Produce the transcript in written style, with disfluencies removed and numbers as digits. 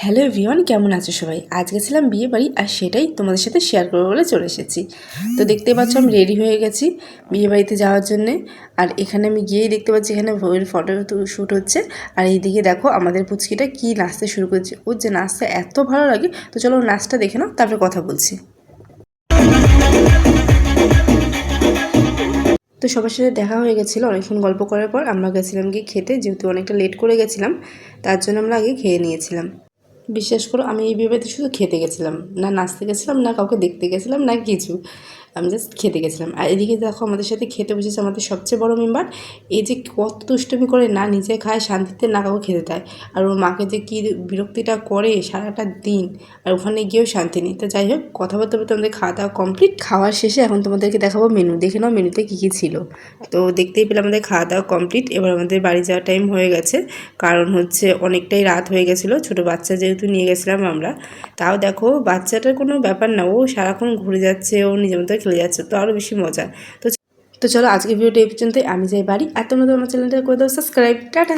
Hello everyone, কেমন আছো সবাই? আজ গেছিলাম বিয়ে বাড়ি আর সেটাই তোমাদের সাথে শেয়ার করবো বলে চলে এসেছি। তো দেখতে পাচ্ছ আমি রেডি হয়ে গেছি বিয়ে বাড়িতে যাওয়ার জন্যে। আর এখানে আমি গিয়েই দেখতে পাচ্ছি এখানে বউয়ের ফটো শ্যুট হচ্ছে। আর এইদিকে দেখো আমাদের পুচকিটা কি নাচতে শুরু করেছে। ওর যে নাচতে এত ভালো লাগে, তো চলো নাচটা দেখে নাও, তারপরে কথা বলছি। তো সবার সাথে দেখা হয়ে গেছিলো। অনেকক্ষণ গল্প করার পর আমরা গেছিলাম গিয়ে খেতে, যেহেতু অনেকটা লেট করে গেছিলাম তার জন্য আমরা আগে খেয়ে নিয়েছিলাম। বিশ্বাস করো, আমি এই বিয়েবাড়িতে শুধু খেতে গেছিলাম, না নাচতে গেছিলাম, না কাউকে দেখতে গেছিলাম, না কিছু। আমি জাস্ট খেতে গেছিলাম। আর এদিকে দেখো আমাদের সাথে খেতে বসেছে আমাদের সবচেয়ে বড় মেম্বার। এই যে কত দুষ্টুমি করে, না নিজে খায় শান্তিতে, না কাউকে খেতে দেয়। আর ওর মাকে যে কী বিরক্তিটা করে সারাটা দিন, আর ওখানে গিয়েও শান্তি নেই। তো যাই হোক, কথা বলতে বলতে আমাদের খাওয়া দাওয়া কমপ্লিট। খাওয়ার শেষে এখন তোমাদেরকে দেখাবো মেনু। দেখে নাও মেনুতে কী কী ছিল। তো দেখতেই পেলাম আমাদের খাওয়া দাওয়া কমপ্লিট। এবার আমাদের বাড়ি যাওয়ার টাইম হয়ে গেছে, কারণ হচ্ছে অনেকটাই রাত হয়ে গেছিলো। ছোটো বাচ্চা যেহেতু নিয়ে গেছিলাম আমরা। তাও দেখো বাচ্চাটার কোনো ব্যাপার না, ও সারাক্ষণ ঘুরে যাচ্ছে, ও নিজের মতো খেলে যাচ্ছে, তো আরও বেশি মজা। তো চলো আজকে ভিডিওটা এই পর্যন্তই। আমি যাই বাড়ি, আর তোমরা আমার চ্যানেলটা করে দাও সাবস্ক্রাইব। টাটা।